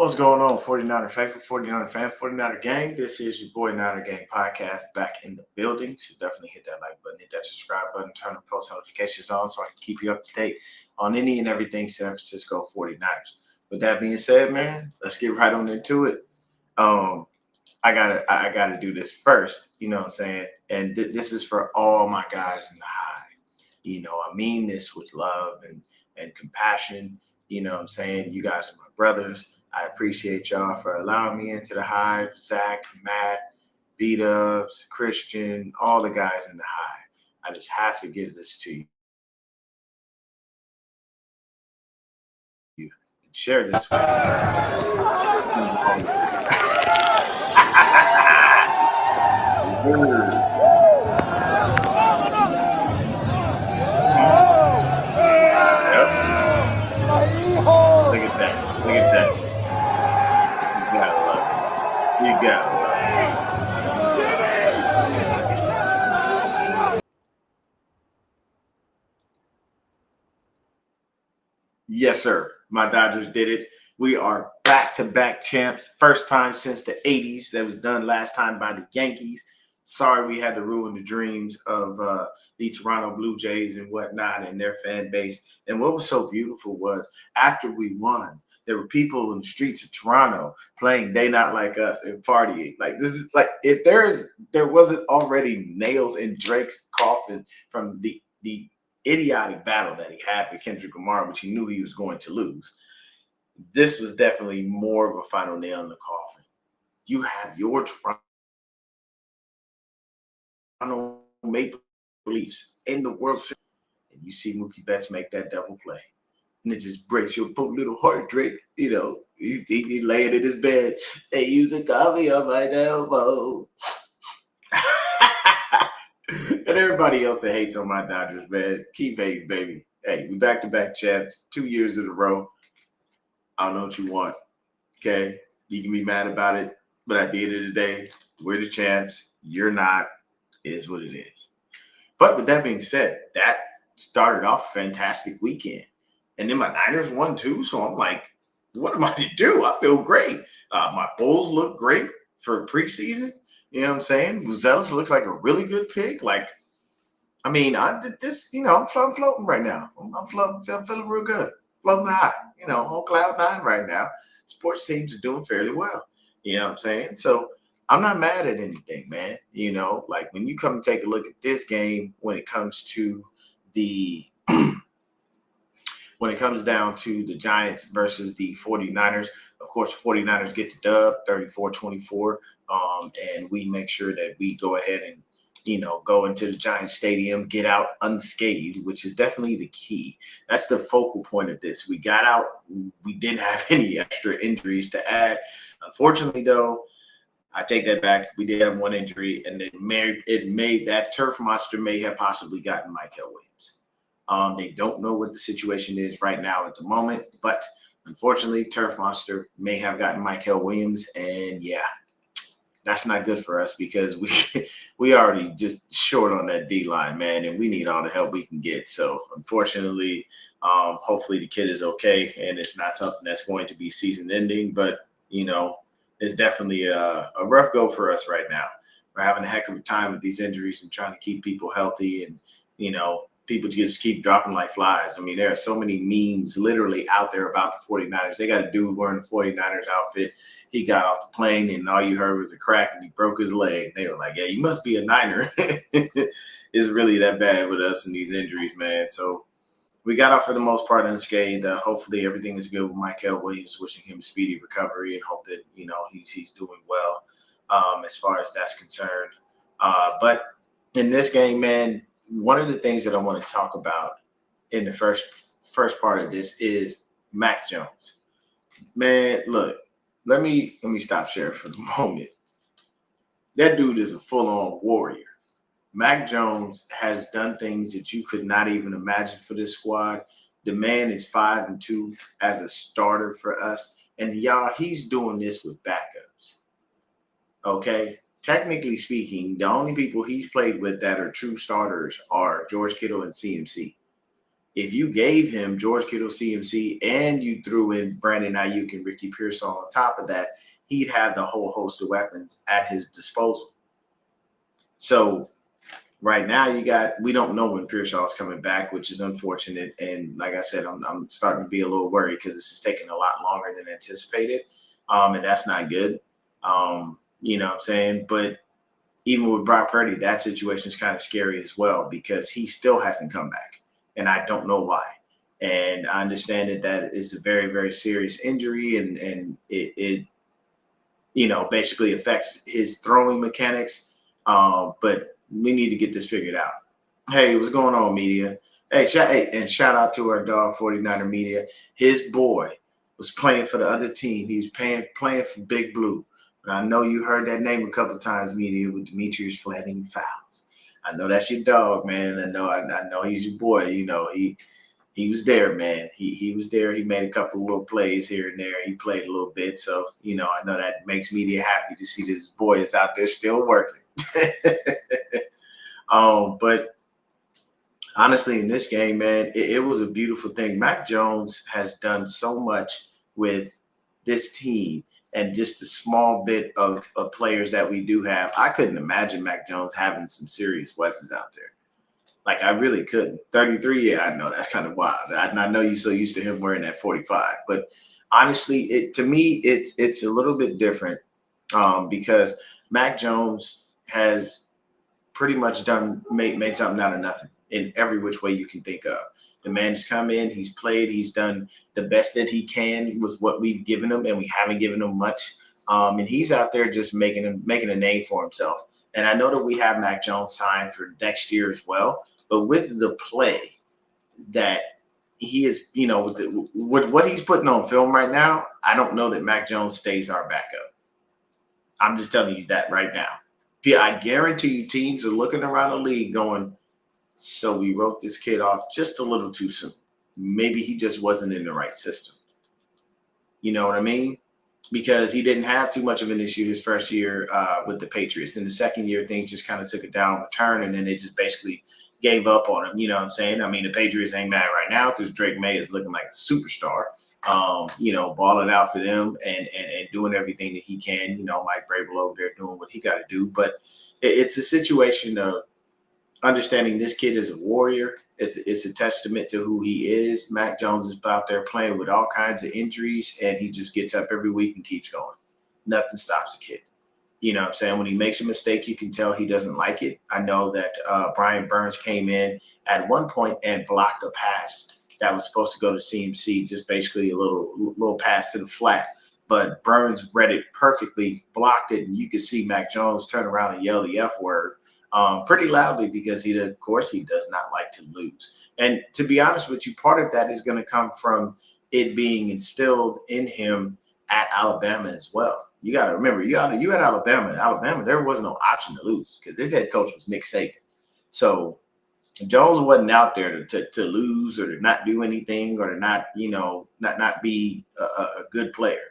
What's going on, 49er faithful, 49er fan, 49er gang? This is your boy Niner Gang podcast back in the building. So definitely hit that like button, hit that subscribe button, turn the post notifications on so I can keep you up to date on any and everything San Francisco 49ers. With that being said, man, let's get right on into it. I gotta do this first, you know what I'm saying? And this is for all my guys in the high. I mean this with love and compassion. You know what I'm saying? You guys are my brothers. I appreciate y'all for allowing me into the hive. Zach, Matt, B-Dubs, Christian, all the guys in the hive. I just have to give this to you. Share this with Look at that. Look at that. You gotta love it. Yes, sir. My Dodgers did it. We are back-to-back champs. First time since the 80s. That was done last time by the Yankees. Sorry we had to ruin the dreams of the Toronto Blue Jays and whatnot and their fan base. And what was so beautiful was after we won, there were people in the streets of Toronto playing They Not Like Us and partying. Like, this is like, if there wasn't already nails in Drake's coffin from the idiotic battle that he had with Kendrick Lamar, which he knew he was going to lose, this was definitely more of a final nail in the coffin. You have your Toronto Maple Leafs in the World Series, and you see Mookie Betts make that double play. And it just breaks your poor little heart, Drake. You know, he laying in his bed. They use a coffee on my elbow. And everybody else that hates on my Dodgers, man, keep hating, baby. Hey, we back-to-back champs, 2 years in a row. I don't know what you want, okay? You can be mad about it, but at the end of the day, we're the champs. You're not. It is what it is. But with that being said, that started off a fantastic weekend. And then my Niners won too, so I'm like, what am I to do? I feel great. My Bulls look great for preseason. You know what I'm saying? Buzelis looks like a really good pick. Like, I mean, I did this, I'm floating right now. I'm floating, feeling real good. Floating high, on cloud nine right now. Sports teams are doing fairly well. You know what I'm saying? So I'm not mad at anything, man. Like when you come and take a look at this game, when it comes to the when it comes down to the Giants versus the 49ers, of course, the 49ers get the dub 34-24. And we make sure that we go ahead and go into the Giants stadium, get out unscathed, which is definitely the key. That's the focal point of this. We got out. We didn't have any extra injuries to add. Unfortunately, though, I take that back. We did have one injury, and it made that turf monster may have possibly gotten Michael Williams. They don't know what the situation is right now at the moment, but unfortunately, turf monster may have gotten Michael Williams, and yeah, that's not good for us because we already just short on that D line, man, and we need all the help we can get. So unfortunately, hopefully the kid is okay and it's not something that's going to be season ending, but it's definitely a rough go for us right now. We're having a heck of a time with these injuries and trying to keep people healthy, and people just keep dropping like flies. I mean, there are so many memes literally out there about the 49ers. They got a dude wearing the 49ers outfit. He got off the plane and all you heard was a crack and he broke his leg. They were like, yeah, you must be a Niner. It's really that bad with us and these injuries, man. So we got off for the most part unscathed. Hopefully everything is good with Michael Williams, wishing him speedy recovery and hope that, he's doing well as far as that's concerned. But in this game, man, one of the things that I want to talk about in the first part of this is Mac Jones. Man, look, let me stop sharing for the moment. That dude is a full-on warrior. Mac Jones has done things that you could not even imagine for this squad. The man is 5-2 as a starter for us. And y'all, he's doing this with backups. Okay? Technically speaking, the only people he's played with that are true starters are George Kittle and CMC. If you gave him George Kittle, CMC, and you threw in Brandon Ayuk and Ricky Pearsall on top of that, he'd have the whole host of weapons at his disposal. So right now, we don't know when Pearsall is coming back, which is unfortunate. And like I said, I'm starting to be a little worried because this is taking a lot longer than anticipated, and that's not good. You know what I'm saying? But even with Brock Purdy, that situation is kind of scary as well because he still hasn't come back, and I don't know why. And I understand that is a very, very serious injury, and it basically affects his throwing mechanics. But we need to get this figured out. Hey, what's going on, media? Hey, shout out to our dog, 49er Media. His boy was playing for the other team. He was playing for Big Blue. But I know you heard that name a couple of times, media, with Demetrius Flannigan-Fowles. I know that's your dog, man. I know he's your boy. You know, he was there, man. He was there. He made a couple of little plays here and there. He played a little bit. So, I know that makes media happy to see that his boy is out there still working. But honestly, in this game, man, it was a beautiful thing. Mac Jones has done so much with this team and just the small bit of players that we do have. I couldn't imagine Mac Jones having some serious weapons out there. Like, I really couldn't. 33, yeah, I know that's kind of wild. I know you're so used to him wearing that 45, but honestly, to me, it's a little bit different because Mac Jones has pretty much made something out of nothing in every which way you can think of. The man has come in, he's played, he's done the best that he can with what we've given him, and we haven't given him much. And he's out there just making a name for himself. And I know that we have Mac Jones signed for next year as well. But with the play that he is, with what he's putting on film right now, I don't know that Mac Jones stays our backup. I'm just telling you that right now. I guarantee you teams are looking around the league going, so we wrote this kid off just a little too soon. Maybe he just wasn't in the right system. You know what I mean? Because he didn't have too much of an issue his first year with the Patriots. In the second year, things just kind of took a downward turn, and then they just basically gave up on him. You know what I'm saying? I mean, the Patriots ain't mad right now because Drake May is looking like a superstar, balling out for them and doing everything that he can. Mike Vrabel over there doing what he got to do. But it's a situation of understanding this kid is a warrior. It's a testament to who he is. Mac Jones is out there playing with all kinds of injuries, and he just gets up every week and keeps going. Nothing stops the kid. You know what I'm saying? When he makes a mistake, you can tell he doesn't like it. I know that Brian Burns came in at one point and blocked a pass that was supposed to go to CMC, just basically a little pass to the flat. But Burns read it perfectly, blocked it, and you could see Mac Jones turn around and yell the F word pretty loudly because of course, he does not like to lose. And to be honest with you, part of that is going to come from it being instilled in him at Alabama as well. You got to remember, you at Alabama. Alabama, there was no option to lose because his head coach was Nick Saban. So Jones wasn't out there to lose or to not do anything or to not be a good player.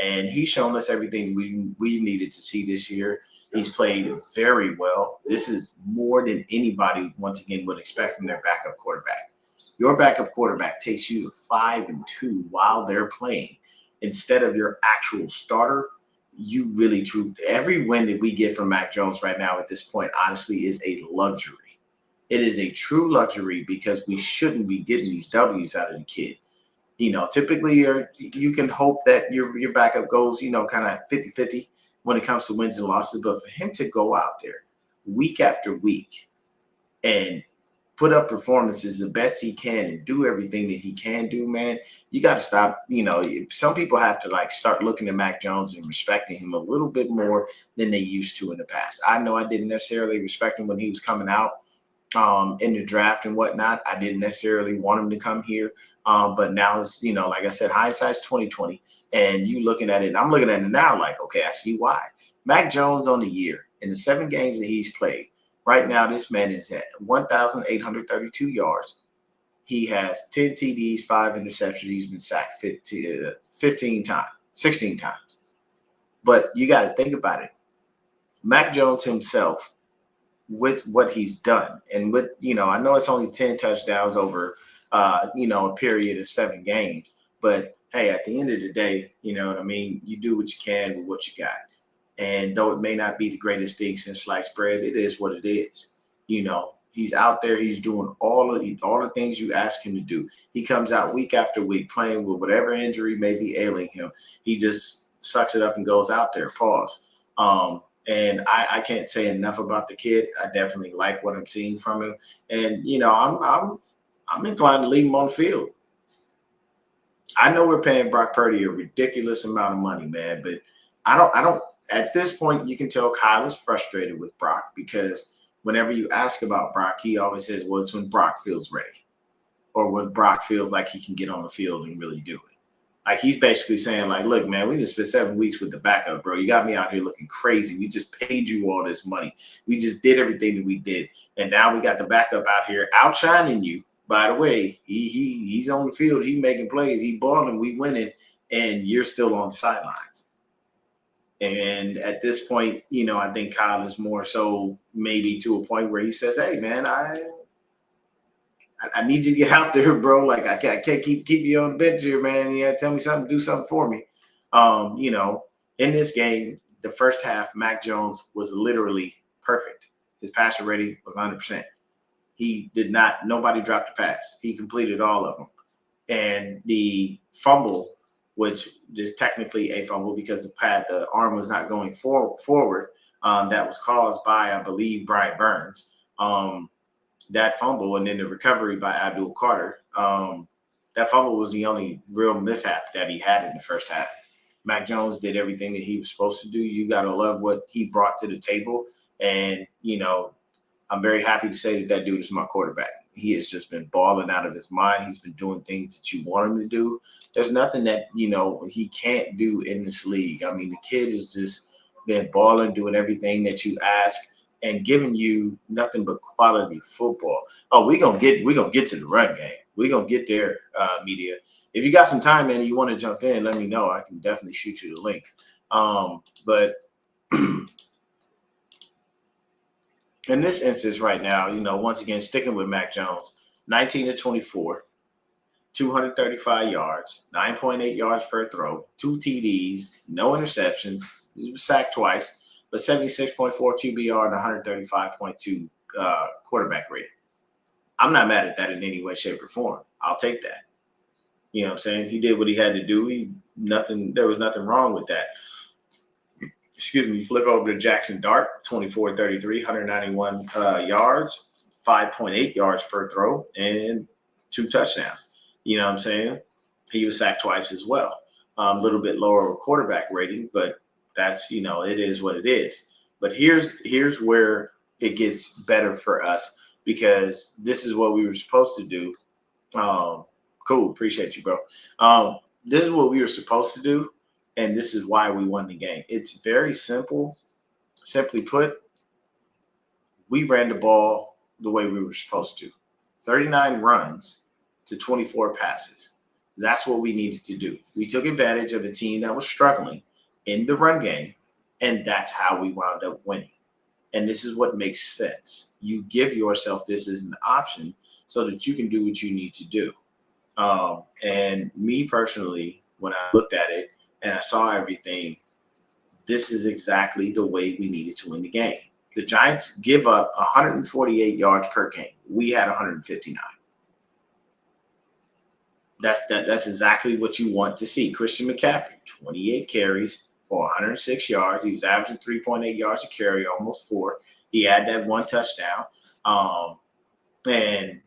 And he's shown us everything we needed to see this year. He's played very well. This is more than anybody, once again, would expect from their backup quarterback. Your backup quarterback takes you to 5-2 while they're playing instead of your actual starter. You really every win that we get from Mac Jones right now at this point, honestly, is a luxury. It is a true luxury because we shouldn't be getting these W's out of the kid. Typically you can hope that your backup goes, kind of 50-50 when it comes to wins and losses. But for him to go out there week after week and put up performances the best he can and do everything that he can do, man, you got to stop. Some people have to start looking at Mac Jones and respecting him a little bit more than they used to in the past. I know I didn't necessarily respect him when he was coming out in the draft and whatnot. I didn't necessarily want him to come here. But now it's, like I said, hindsight's 2020. And you looking at it, and I'm looking at it now like, okay, I see why. Mac Jones on the year, in the 7 games that he's played, right now this man is at 1,832 yards. He has 10 TDs, 5 interceptions. He's been sacked 16 times. But you got to think about it. Mac Jones himself, with what he's done, and with, I know it's only 10 touchdowns over a period of 7 games. But hey, at the end of the day, you know what I mean? You do what you can with what you got. And though it may not be the greatest thing since sliced bread, it is what it is. He's out there. He's doing all the things you ask him to do. He comes out week after week playing with whatever injury may be ailing him. He just sucks it up and goes out there. Pause. And I can't say enough about the kid. I definitely like what I'm seeing from him. And I'm inclined to leave him on the field. I know we're paying Brock Purdy a ridiculous amount of money, man, but I don't. At this point, you can tell Kyle is frustrated with Brock because whenever you ask about Brock, he always says, well, it's when Brock feels ready or when Brock feels like he can get on the field and really do it. Like he's basically saying, like, look, man, we just spent 7 weeks with the backup, bro. You got me out here looking crazy. We just paid you all this money. We just did everything that we did. And now we got the backup out here outshining you. By the way, he's on the field. He's making plays. He balling. We winning. And you're still on the sidelines. And at this point, I think Kyle is more so maybe to a point where he says, hey, man, I need you to get out there, bro. Like, I can't keep you on the bench here, man. You got to tell me something, do something for me. In this game, the first half, Mac Jones was literally perfect. His passer rating was 100%. Nobody dropped a pass. He completed all of them. And the fumble, which is technically a fumble because the arm was not going forward. That was caused by, I believe, Brian Burns. That fumble and then the recovery by Abdul Carter. That fumble was the only real mishap that he had in the first half. Mac Jones did everything that he was supposed to do. You got to love what he brought to the table. And, I'm very happy to say that dude is my quarterback. He has just been balling out of his mind. He's been doing things that you want him to do. There's nothing that, he can't do in this league. I mean, the kid has just been balling, doing everything that you ask and giving you nothing but quality football. Oh, we're gonna get to the run game. We're gonna get there, media. If you got some time, man, and you want to jump in, let me know. I can definitely shoot you the link. But in this instance right now, once again, sticking with Mac Jones, 19 to 24, 235 yards, 9.8 yards per throw, 2 TDs, no interceptions. He was sacked twice, but 76.4 QBR and 135.2 quarterback rating. I'm not mad at that in any way, shape, or form. I'll take that. You know what I'm saying? He did what he had to do. There was nothing wrong with that. Excuse me, flip over to Jackson Dart, 24-33, 191 yards, 5.8 yards per throw, and 2 touchdowns. You know what I'm saying? He was sacked twice as well. A little bit lower quarterback rating, but that's, it is what it is. But here's where it gets better for us because this is what we were supposed to do. Cool. Appreciate you, bro. This is what we were supposed to do. And this is why we won the game. It's very simple. Simply put, we ran the ball the way we were supposed to. 39 runs to 24 passes. That's what we needed to do. We took advantage of a team that was struggling in the run game, and that's how we wound up winning. And this is what makes sense. You give yourself this as an option so that you can do what you need to do. And me personally, when I looked at it, and I saw everything, this is exactly the way we needed to win the game. The Giants give up 148 yards per game. We had 159. That's exactly what you want to see. Christian McCaffrey, 28 carries for 106 yards. He was averaging 3.8 yards a carry, almost 4. He had that 1 touchdown. And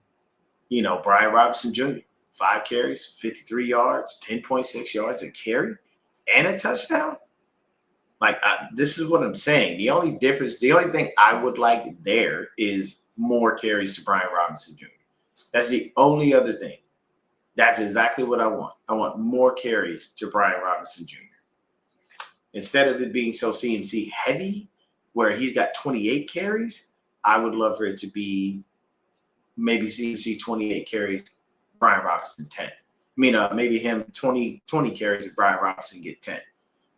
Brian Robinson Jr., 5 carries, 53 yards, 10.6 yards a carry. And a touchdown? This is what I'm saying. The only thing I would like there is more carries to Brian Robinson Jr. That's the only other thing. That's exactly what I want. I want more carries to Brian Robinson Jr. Instead of it being so CMC heavy, where he's got 28 carries, I would love for it to be maybe CMC 28 carries, Brian Robinson 10. Maybe him 20 carries and Brian Robinson get 10.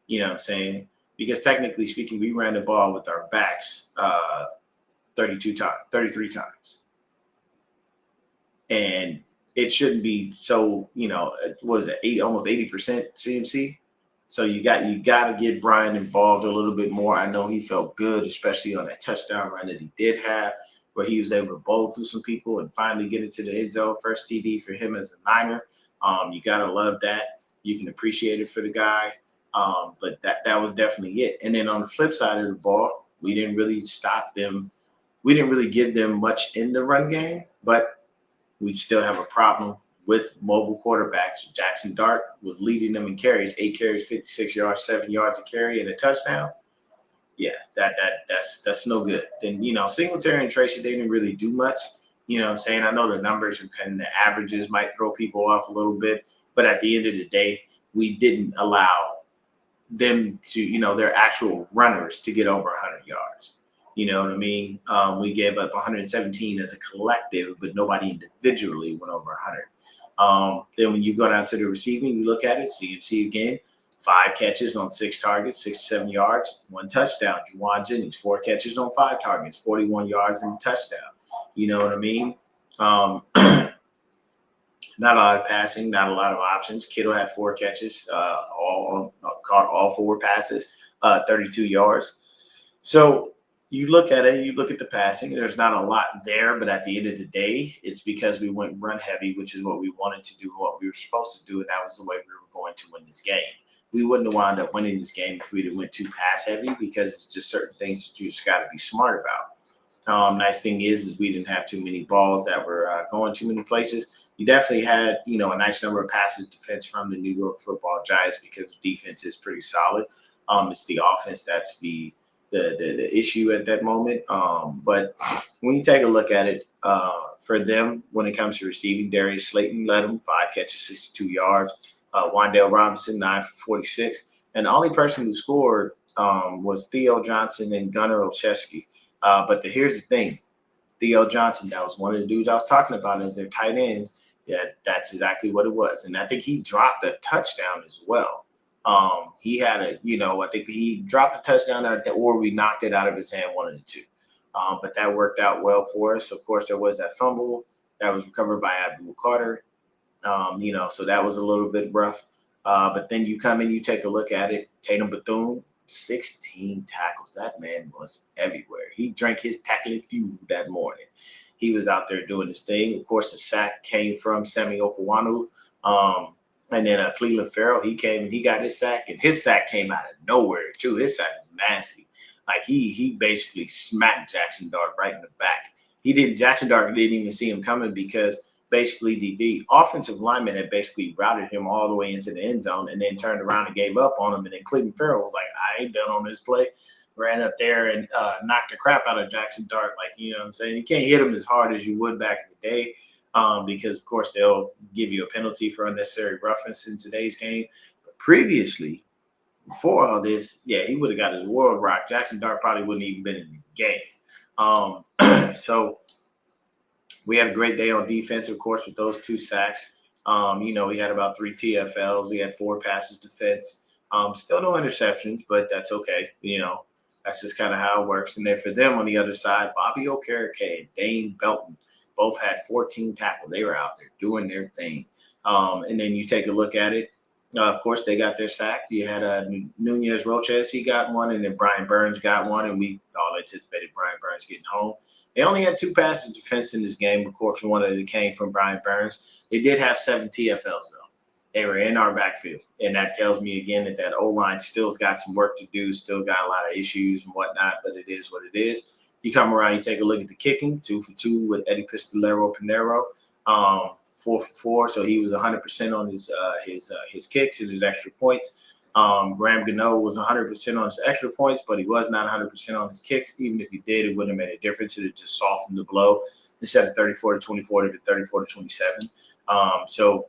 You know what I'm saying? Because technically speaking, we ran the ball with our backs 33 times. And it shouldn't be so, what is it, almost 80% CMC. So you got to get Brian involved a little bit more. I know he felt good, especially on that touchdown run that he did have, where he was able to bowl through some people and finally get into the end zone. First TD for him as a Niner. You got to love that. You can appreciate it for the guy. But that was definitely it. And then on the flip side of the ball, we didn't really stop them. We didn't really give them much in the run game, but we still have a problem with mobile quarterbacks. Jackson Dart was leading them in carries, 8 carries, 56 yards, 7 yards to carry, and a touchdown. Yeah, that's no good. Then, Singletary and Tracy, they didn't really do much. You know what I'm saying? I know the numbers and the averages might throw people off a little bit, but at the end of the day, we didn't allow them to, their actual runners to get over 100 yards. You know what I mean? We gave up 117 as a collective, but nobody individually went over 100. Then when you go down to the receiving, you look at it, CMC again, 5 catches on 6 targets, 67 yards, 1 touchdown. Juwan Jennings, 4 catches on 5 targets, 41 yards and a touchdown. You know what I mean? Not a lot of passing, not a lot of options. Kittle had 4 catches, caught all 4 passes, 32 yards. So you look at it, you look at the passing, there's not a lot there, but at the end of the day, it's because we went run heavy, which is what we wanted to do, what we were supposed to do, and that was the way we were going to win this game. We wouldn't have wound up winning this game if we'd have went too pass heavy, because it's just certain things that you just got to be smart about. Nice thing is we didn't have too many balls that were going too many places. You definitely had, a nice number of passes defense from the New York Football Giants, because the defense is pretty solid. It's the offense that's the issue at that moment. But when you take a look at it, for them, when it comes to receiving, Darius Slayton led them 5 catches, 62 yards. Wan'Dale Robinson, 9 for 46. And the only person who scored was Theo Johnson and Gunnar Olszewski. But here's the thing. Theo Johnson, that was one of the dudes I was talking about as their tight ends. Yeah, that's exactly what it was. And I think he dropped a touchdown as well. He had I think he dropped a touchdown or we knocked it out of his hand, one of the two. But that worked out well for us. Of course, there was that fumble that was recovered by Abdul Carter. So that was a little bit rough. But then you come in, you take a look at it. Tatum Bethune, 16 tackles. That man was everywhere. He drank his tackling fuel that morning. He was out there doing his thing. Of course, the sack came from Sammy Okwanu. And then Cleveland Farrell, he came and he got his sack, and his sack came out of nowhere too. His sack was nasty. Like he basically smacked Jackson Dart right in the back. Jackson Dart didn't even see him coming, because basically the offensive lineman had basically routed him all the way into the end zone and then turned around and gave up on him. And then Cleveland Farrell was like, I ain't done on this play. Ran up there and knocked the crap out of Jackson Dart. Like, you know what I'm saying? You can't hit him as hard as you would back in the day. Because, of course, they'll give you a penalty for unnecessary roughness in today's game. But previously, before all this, yeah, he would have got his world rocked. Jackson Dart probably wouldn't even been in the game. So we had a great day on defense, of course, with those 2 sacks. We had about 3 TFLs. We had 4 passes defense. Still no interceptions, but that's okay. That's just kind of how it works. And then for them on the other side, Bobby Okereke and Dane Belton both had 14 tackles. They were out there doing their thing. And then you take a look at it. Of course, they got their sack. You had Nunez Roches. He got one, and then Brian Burns got one, and we all anticipated Brian Burns getting home. They only had 2 passes defense in this game. Of course, one of them came from Brian Burns. They did have 7 TFLs, though. They were in our backfield, and that tells me again that O-line still's got some work to do, still got a lot of issues and whatnot, but it is what it is. You come around, you take a look at the kicking, 2 for 2 with Eddie Pistolero-Pinero, 4 for 4. So he was 100% on his kicks and his extra points. Graham Gano was 100% on his extra points, but he was not 100% on his kicks. Even if he did, it wouldn't have made a difference. It just softened the blow. Instead of 34-24, to 34-27. So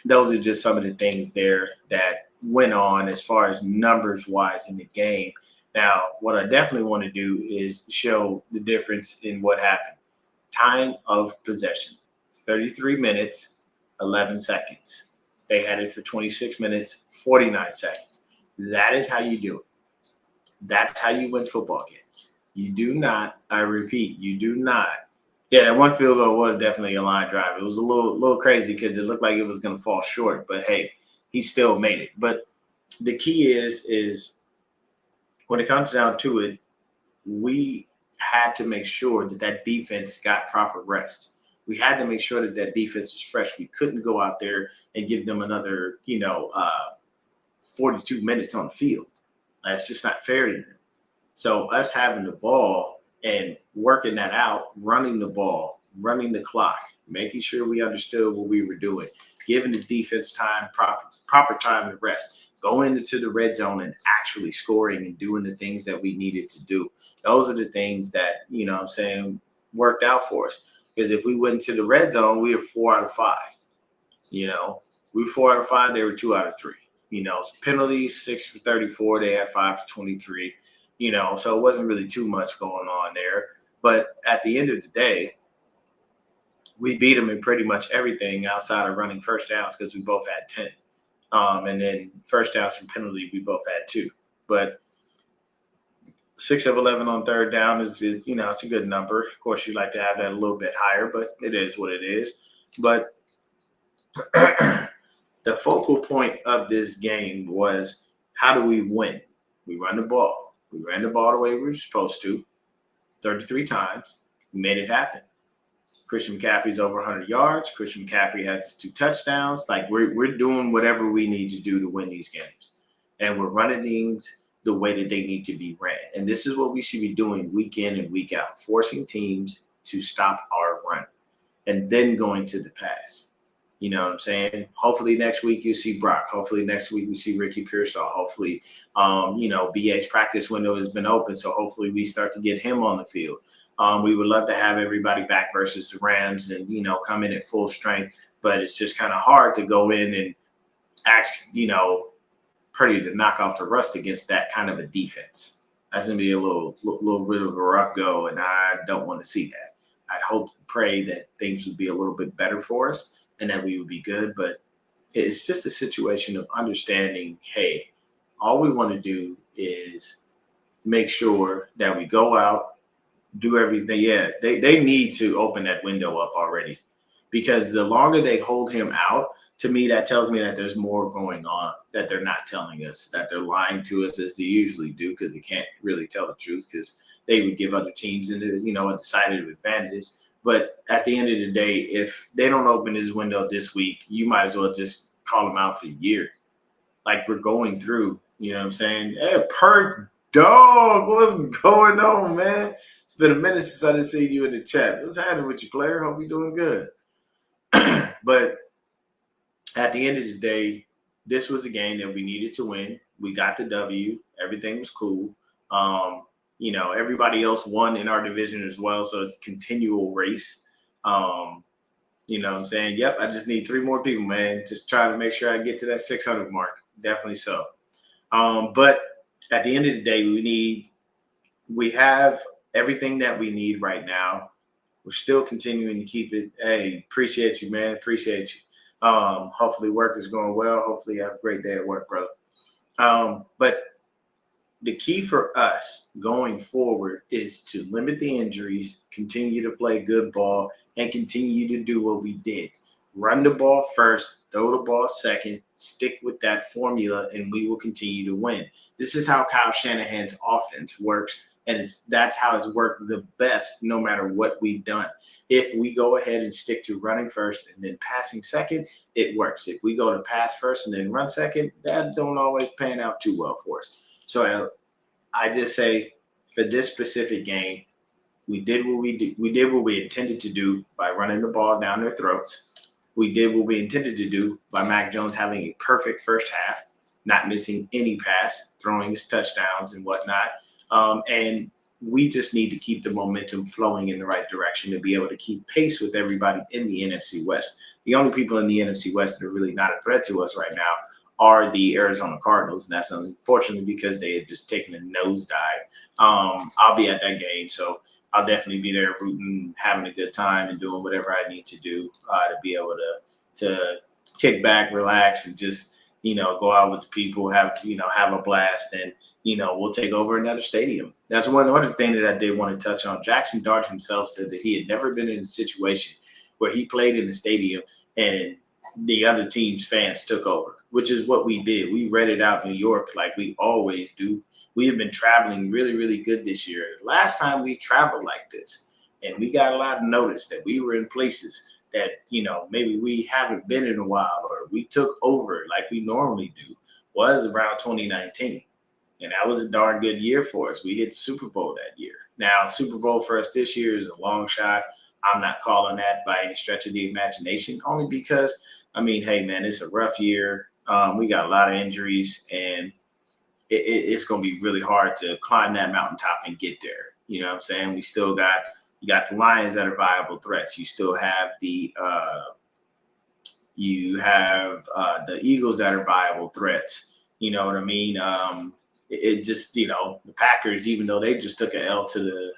those are just some of the things there that went on as far as numbers-wise in the game. Now, what I definitely want to do is show the difference in what happened. Time of possession, 33 minutes, 11 seconds. They had it for 26 minutes, 49 seconds. That is how you do it. That's how you win football games. You do not, I repeat, you do not Yeah, that one field goal was definitely a line drive. It was a little crazy because it looked like it was going to fall short, but hey, he still made it. But the key is when it comes down to it, we had to make sure that defense got proper rest. We had to make sure that defense was fresh. We couldn't go out there and give them another, 42 minutes on the field. That's just not fair to them. So us having the ball and working that out, running the ball, running the clock, making sure we understood what we were doing, giving the defense time, proper time to rest, going into the red zone and actually scoring and doing the things that we needed to do. Those are the things that, worked out for us. Because if we went to the red zone, we were 4 out of 5. We were 4 out of 5, they were 2 out of 3. Penalties, 6 for 34, they had 5 for 23. So it wasn't really too much going on there. But at the end of the day, we beat them in pretty much everything outside of running first downs because we both had 10. And then first downs from penalty, we both had 2. But 6 of 11 on third down is it's a good number. Of course, you'd like to have that a little bit higher, but it is what it is. But the focal point of this game was, how do we win? We run the ball. We ran the ball the way we were supposed to 33 times. We made it happen. Christian McCaffrey's over 100 yards. Christian McCaffrey has his 2 touchdowns. Like, we're doing whatever we need to do to win these games. And we're running things the way that they need to be ran. And this is what we should be doing week in and week out, forcing teams to stop our run and then going to the pass. You know what I'm saying? Hopefully next week you see Brock. Hopefully next week we see Ricky Pearsall. Hopefully, BA's practice window has been open, so hopefully we start to get him on the field. We would love to have everybody back versus the Rams and, come in at full strength, but it's just kind of hard to go in and ask, Purdy to knock off the rust against that kind of a defense. That's going to be a little bit of a rough go, and I don't want to see that. I'd hope and pray that things would be a little bit better for us and that we would be good, but it's just a situation of understanding, hey, all we want to do is make sure that we go out, do everything. Yeah, they need to open that window up already, because the longer they hold him out, to me, that tells me that there's more going on that they're not telling us, that they're lying to us as they usually do, because they can't really tell the truth because they would give other teams a decided advantage. But at the end of the day, if they don't open his window this week, you might as well just call him out for the year. Like, we're going through, you know what I'm saying? Hey, Per Dog, what's going on, man? It's been a minute since I didn't see you in the chat. What's happening with you, player? Hope you're doing good. But at the end of the day, this was a game that we needed to win. We got the W. Everything was cool. Everybody else won in our division as well, so it's a continual race. You know what I'm saying? Yep, I just need 3 more people, man. Just try to make sure I get to that 600 mark. Definitely so. But at the end of the day, we have everything that we need right now. We're still continuing to keep it. Hey, appreciate you, man. Appreciate you. Hopefully work is going well. Hopefully you have a great day at work, brother. But the key for us going forward is to limit the injuries, continue to play good ball, and continue to do what we did. Run the ball first, throw the ball second, stick with that formula, and we will continue to win. This is how Kyle Shanahan's offense works, and that's how it's worked the best no matter what we've done. If we go ahead and stick to running first and then passing second, it works. If we go to pass first and then run second, that don't always pan out too well for us. So I just say, for this specific game, we did what we did. We did what we intended to do by running the ball down their throats. We did what we intended to do by Mac Jones having a perfect first half, not missing any pass, throwing his touchdowns and whatnot. And we just need to keep the momentum flowing in the right direction to be able to keep pace with everybody in the NFC West. The only people in the NFC West that are really not a threat to us right now are the Arizona Cardinals. And that's unfortunately because they had just taken a nosedive. I'll be at that game, so I'll definitely be there rooting, having a good time, and doing whatever I need to do to be able to kick back, relax, and just go out with the people, have a blast, and we'll take over another stadium. That's one other thing that I did want to touch on. Jackson Dart himself said that he had never been in a situation where he played in the stadium and the other team's fans took over, which is what we did. We rented out New York like we always do. We have been traveling really, really good this year. Last time we traveled like this, and we got a lot of notice that we were in places that, maybe we haven't been in a while, or we took over like we normally do, was around 2019. And that was a darn good year for us. We hit the Super Bowl that year. Now, Super Bowl for us this year is a long shot. I'm not calling that by any stretch of the imagination, only because, hey, man, it's a rough year. We got a lot of injuries, and it's going to be really hard to climb that mountaintop and get there. You know what I'm saying? You got the Lions that are viable threats. You still have the Eagles that are viable threats. You know what I mean? It just, the Packers, even though they just took an L to the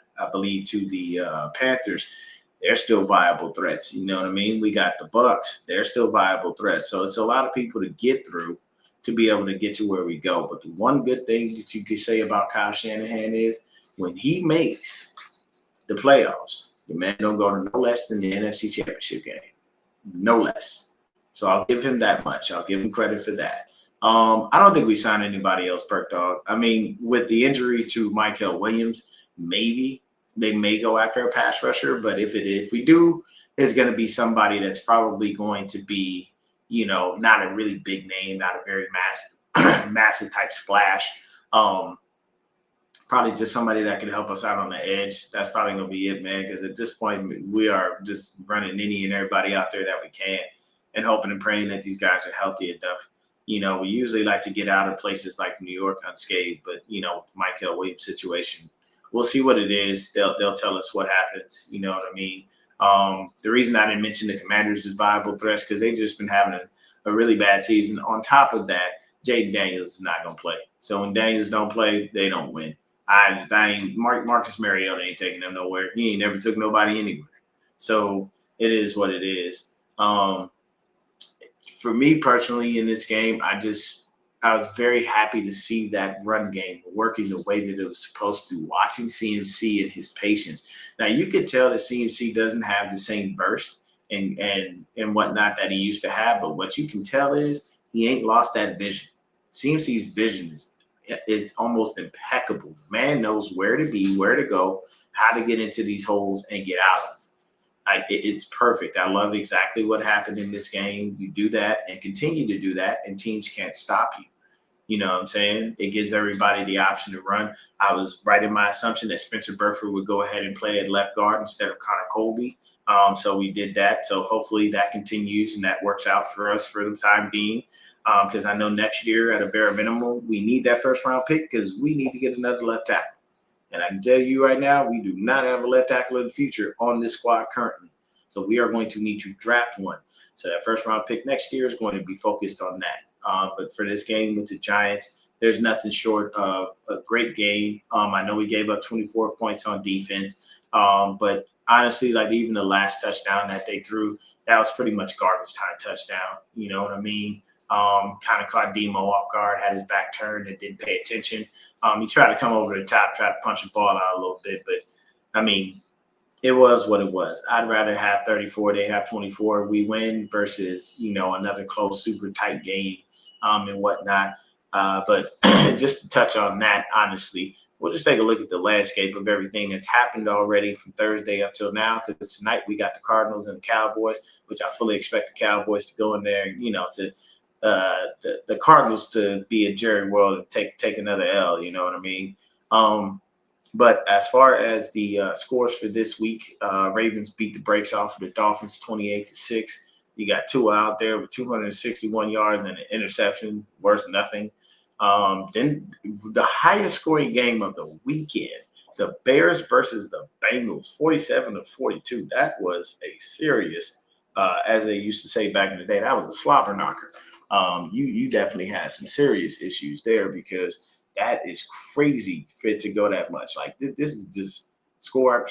Panthers, they're still viable threats. You know what I mean? We got the Bucks. They're still viable threats. So it's a lot of people to get through to be able to get to where we go. But the one good thing that you could say about Kyle Shanahan is when he makes the playoffs, the man don't go to no less than the NFC Championship game. No less. So I'll give him that much. I'll give him credit for that. I don't think we signed anybody else, Perk Dog. With the injury to Michael Williams, maybe they may go after a pass rusher, but if we do, it's going to be somebody that's probably going to be, not a really big name, not a very massive type splash. Probably just somebody that can help us out on the edge. That's probably going to be it, man, because at this point, we are just running any and everybody out there that we can and hoping and praying that these guys are healthy enough. We usually like to get out of places like New York unscathed, but, Michael Williams situation, we'll see what it is. They'll tell us what happens. You know what I mean? The reason I didn't mention the Commanders as viable threats because they've just been having a really bad season. On top of that, Jaden Daniels is not going to play. So when Daniels don't play, they don't win. Marcus Mariota ain't taking them nowhere. He ain't never took nobody anywhere. So it is what it is. For me personally in this game, I was very happy to see that run game working the way that it was supposed to, watching CMC and his patience. Now, you could tell that CMC doesn't have the same burst and whatnot that he used to have, but what you can tell is he ain't lost that vision. CMC's vision is almost impeccable. The man knows where to be, where to go, how to get into these holes and get out of them. It's perfect. I love exactly what happened in this game. You do that and continue to do that, and teams can't stop you. You know what I'm saying? It gives everybody the option to run. I was right in my assumption that Spencer Burford would go ahead and play at left guard instead of Connor Colby. So we did that. So hopefully that continues and that works out for us for the time being. Because I know next year at a bare minimum, we need that first round pick because we need to get another left tackle. And I can tell you right now, we do not have a left tackle in the future on this squad currently. So we are going to need to draft one. So that first round pick next year is going to be focused on that. But for this game with the Giants, there's nothing short of a great game. I know we gave up 24 points on defense. But honestly, like even the last touchdown that they threw, that was pretty much garbage time touchdown. You know what I mean? Kind of caught Demo off guard, had his back turned and didn't pay attention. He tried to come over the top, try to punch the ball out a little bit, but it was what it was. I'd rather have 34, they have 24, we win versus, another close, super tight game and whatnot. But just to touch on that, honestly, we'll just take a look at the landscape of everything that's happened already from Thursday up till now, because tonight we got the Cardinals and the Cowboys, which I fully expect the Cowboys to go in there, to the Cardinals to be a Jerry World and take another L, you know what I mean? But as far as the scores for this week, Ravens beat the brakes off of the Dolphins 28-6. You got Tua out there with 261 yards and an interception, worth nothing. Then the highest scoring game of the weekend, the Bears versus the Bengals, 47-42. That was a serious, as they used to say back in the day, that was a slobber knocker. You definitely had some serious issues there because that is crazy for it to go that much. Like this is just score.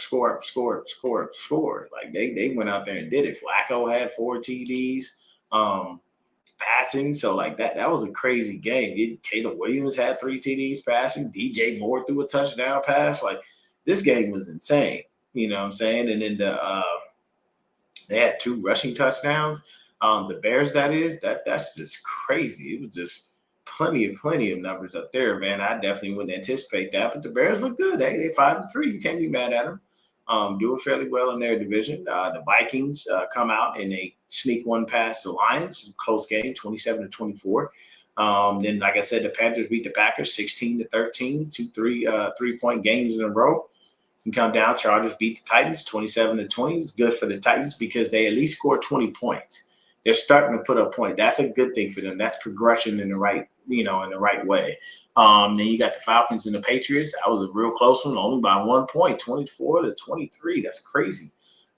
Like they went out there and did it. Flacco had 4 TDs. passing. So like that was a crazy game. Caleb Williams had 3 TDs passing. DJ Moore threw a touchdown pass. Like this game was insane. You know what I'm saying? And then they had 2 rushing touchdowns. The Bears, that's just crazy. It was just plenty of numbers up there, man. I definitely wouldn't anticipate that. But the Bears look good. Hey, they're 5-3. You can't be mad at them. Doing fairly well in their division. The Vikings come out and they sneak one past the Lions. Close game, 27-24. Then, like I said, the Panthers beat the Packers 16-13, 3-point games in a row. You come down, Chargers beat the Titans 27-20. It's good for the Titans because they at least scored 20 points. They're starting to put up points. That's a good thing for them. That's progression in the right way. Then you got the Falcons and the Patriots. That was a real close one, only by 1 point, 24-23. That's crazy.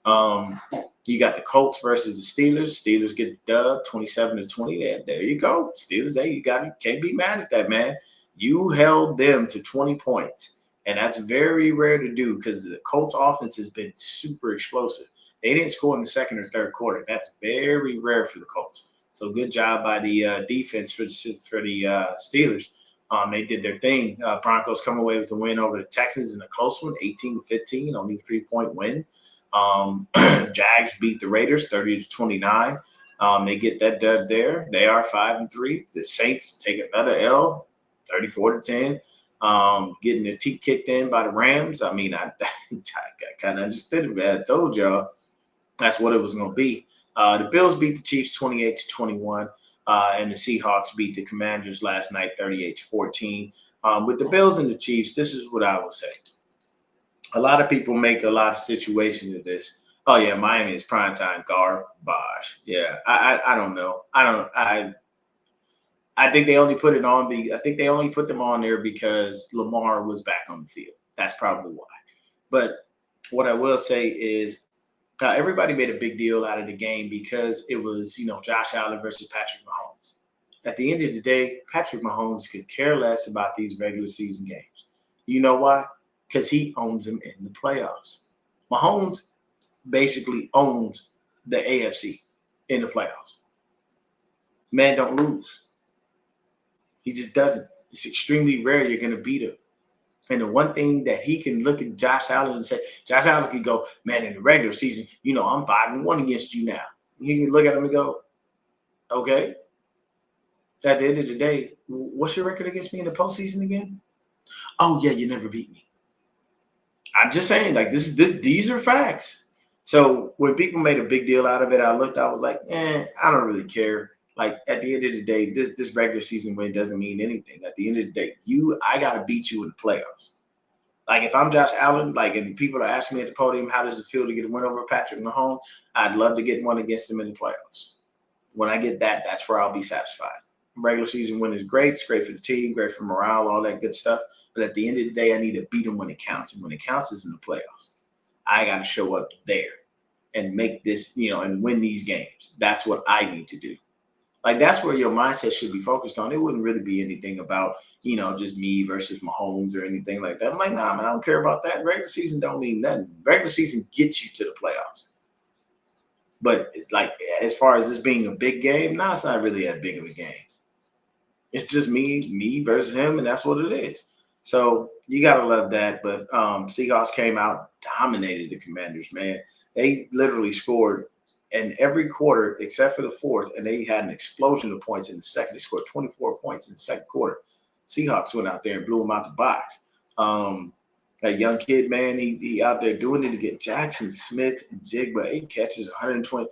You got the Colts versus the Steelers. Steelers get the dub, 27-20. There you go. Steelers, hey, you can't be mad at that, man. You held them to 20 points. And that's very rare to do because the Colts offense has been super explosive. They didn't score in the second or third quarter. That's very rare for the Colts. So good job by the defense for the Steelers. They did their thing. Broncos come away with the win over the Texans in a close one, 18-15, only 3-point win. Jags beat the Raiders 30-29. They get that dub there. They are 5-3. The Saints take another L, 34-10. Getting their teeth kicked in by the Rams. I mean, I kind of understood it, man. I told y'all that's what it was going to be. The Bills beat the Chiefs 28-21, and the Seahawks beat the Commanders last night 38-14. With the Bills and the Chiefs, this is what I will say. A lot of people make a lot of situations of this. Oh yeah, Miami is primetime garbage. Yeah, I don't know. I think they only put it on. I think they only put them on there because Lamar was back on the field. That's probably why. But what I will say is everybody made a big deal out of the game because it was, Josh Allen versus Patrick Mahomes. At the end of the day, Patrick Mahomes could care less about these regular season games. You know why? Because he owns them in the playoffs. Mahomes basically owns the AFC in the playoffs. Man don't lose. He just doesn't. It's extremely rare you're going to beat him. And the one thing that he can look at Josh Allen and say, Josh Allen can go, man, in the regular season, I'm 5-1 against you now. He can look at him and go, okay. At the end of the day, what's your record against me in the postseason again? Oh, yeah, you never beat me. I'm just saying, like, these are facts. So when people made a big deal out of it, I was like, I don't really care. Like, at the end of the day, this regular season win doesn't mean anything. At the end of the day, I got to beat you in the playoffs. Like, if I'm Josh Allen, and people are asking me at the podium, how does it feel to get a win over Patrick Mahomes? I'd love to get one against him in the playoffs. When I get that, that's where I'll be satisfied. Regular season win is great. It's great for the team, great for morale, all that good stuff. But at the end of the day, I need to beat them when it counts. And when it counts is in the playoffs. I got to show up there and make this, and win these games. That's what I need to do. Like, that's where your mindset should be focused on. It wouldn't really be anything about, just me versus Mahomes or anything like that. I'm like, nah, man, I don't care about that. Regular season don't mean nothing. Regular season gets you to the playoffs. But, like, as far as this being a big game, nah, it's not really that big of a game. It's just me versus him, and that's what it is. So you got to love that. But Seahawks came out, dominated the Commanders, man. They literally scored in every quarter except for the fourth, and they had an explosion of points in the second. They scored 24 points in the second quarter. Seahawks went out there and blew them out the box. That young kid, man, he out there doing it to get Jackson Smith and Jigba. 8 catches, 120.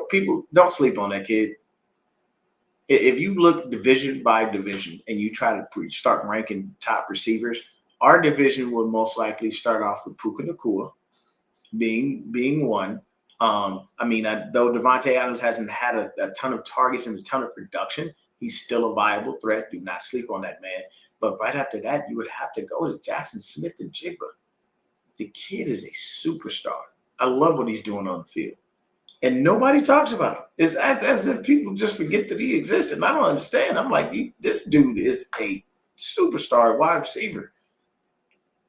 People don't sleep on that kid. If you look division by division and you try to start ranking top receivers, our division will most likely start off with Puka Nacua being one. Though Devontae Adams hasn't had a ton of targets and a ton of production, he's still a viable threat. Do not sleep on that man. But right after that, you would have to go to Jackson Smith and Jigba. The kid is a superstar. I love what he's doing on the field. And nobody talks about him. It's as if people just forget that he exists. And I don't understand. I'm like, this dude is a superstar wide receiver.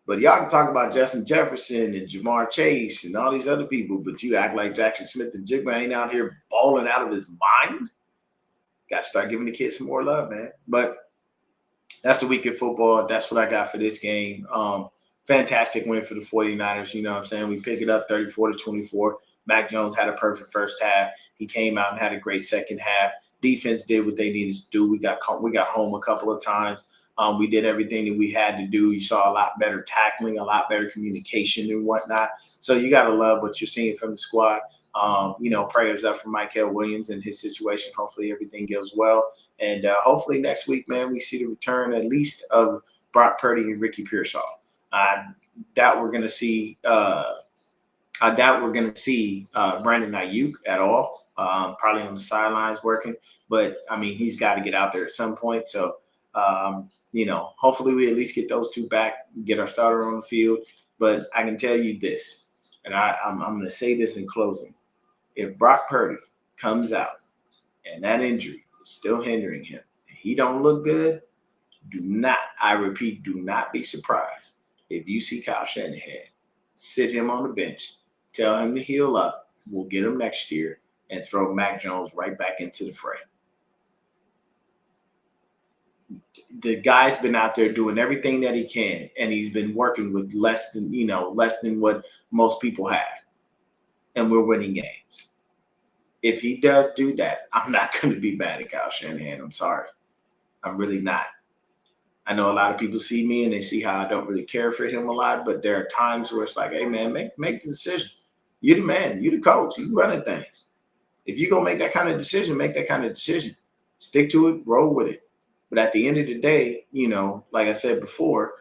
But y'all can talk about Justin Jefferson and Jamar Chase and all these other people, but you act like Jackson Smith and Jigba ain't out here balling out of his mind. Got to start giving the kids some more love, man. But that's the week of football. That's what I got for this game. Fantastic win for the 49ers. You know what I'm saying? We pick it up 34-24. Mac Jones had a perfect first half. He came out and had a great second half. Defense did what they needed to do. We got home a couple of times. We did everything that we had to do. You saw a lot better tackling, a lot better communication and whatnot. So you got to love what you're seeing from the squad. Prayers up for Michael Williams and his situation. Hopefully everything goes well. And hopefully next week, man, we see the return at least of Brock Purdy and Ricky Pearsall. I doubt we're going to see Brandon Ayuk at all. Probably on the sidelines working. But, I mean, he's got to get out there at some point. So, hopefully we at least get those two back, get our starter on the field. But I can tell you this, and I'm going to say this in closing. If Brock Purdy comes out and that injury is still hindering him, and he don't look good, do not be surprised if you see Kyle Shanahan sit him on the bench, tell him to heal up, we'll get him next year, and throw Mac Jones right back into the fray. The guy's been out there doing everything that he can, and he's been working with less than what most people have. And we're winning games. If he does do that, I'm not going to be mad at Kyle Shanahan. I'm sorry. I'm really not. I know a lot of people see me and they see how I don't really care for him a lot, but there are times where it's like, hey, man, make the decision. You're the man. You're the coach. You running things. If you're going to make that kind of decision, make that kind of decision. Stick to it. Roll with it. But at the end of the day, like I said before,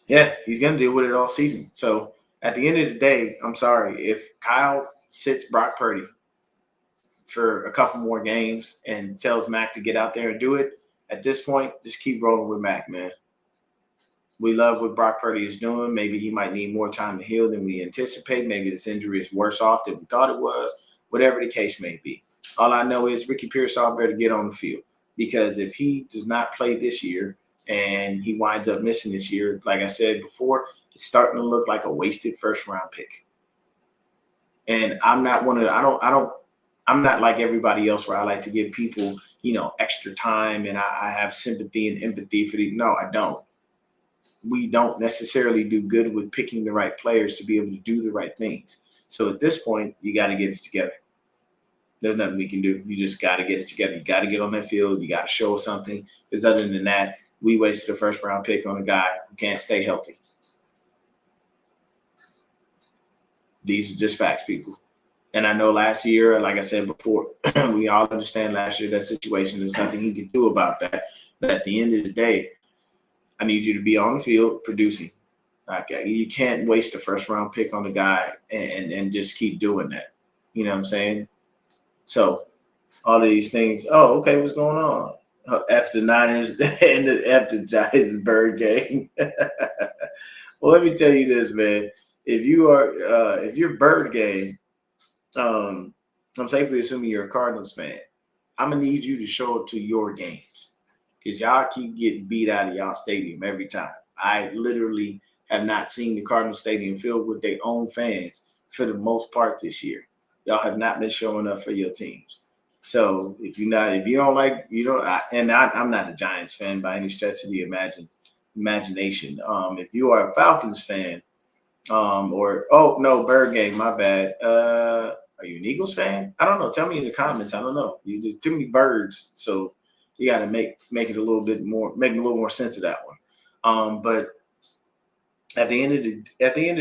he's going to deal with it all season. So at the end of the day, I'm sorry. If Kyle sits Brock Purdy for a couple more games and tells Mac to get out there and do it, at this point, just keep rolling with Mac, man. We love what Brock Purdy is doing. Maybe he might need more time to heal than we anticipate. Maybe this injury is worse off than we thought it was. Whatever the case may be. All I know is Ricky Pearsall better get on the field, because if he does not play this year and he winds up missing this year, like I said before, it's starting to look like a wasted first-round pick. And I'm not like everybody else where I like to give people, extra time and I have sympathy and empathy for these. No, I don't. We don't necessarily do good with picking the right players to be able to do the right things. So at this point, you got to get it together. There's nothing we can do. You just got to get it together. You got to get on that field. You got to show us something. Because other than that, we wasted a first-round pick on a guy who can't stay healthy. These are just facts, people. And I know last year, like I said before, we all understand last year that situation. There's nothing he can do about that. But at the end of the day, I need you to be on the field producing. Okay, you can't waste a first-round pick on a guy and just keep doing that. You know what I'm saying? So all of these things, okay, what's going on? F the Niners and F the Giants bird game. Well, let me tell you this, man. If you're bird game, I'm safely assuming you're a Cardinals fan. I'm gonna need you to show up to your games, because y'all keep getting beat out of y'all stadium every time. I literally have not seen the Cardinals stadium filled with their own fans for the most part this year. Y'all have not been showing up for your teams. So I'm not a Giants fan by any stretch of the imagination. If you are a Falcons fan, bird game, my bad. Are you an Eagles fan? I don't know. Tell me in the comments. I don't know. There's too many birds, so you got to make it a little bit more, make a little more sense of that one. But at the end of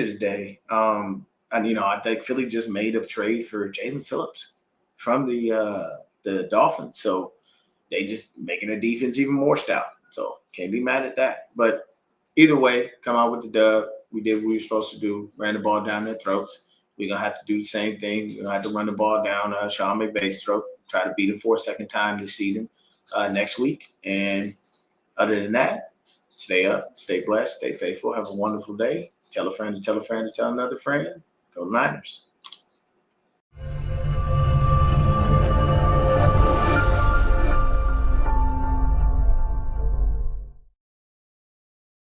the day, I think Philly just made a trade for Jalen Phillips from the Dolphins. So they just making their defense even more stout. So can't be mad at that. But either way, come out with the dub. We did what we were supposed to do, ran the ball down their throats. We're going to have to do the same thing. We're going to have to run the ball down Sean McVay's throat, try to beat him for a second time this season next week. And other than that, stay up, stay blessed, stay faithful, have a wonderful day. Tell a friend to tell a friend to tell another friend. Go Niners.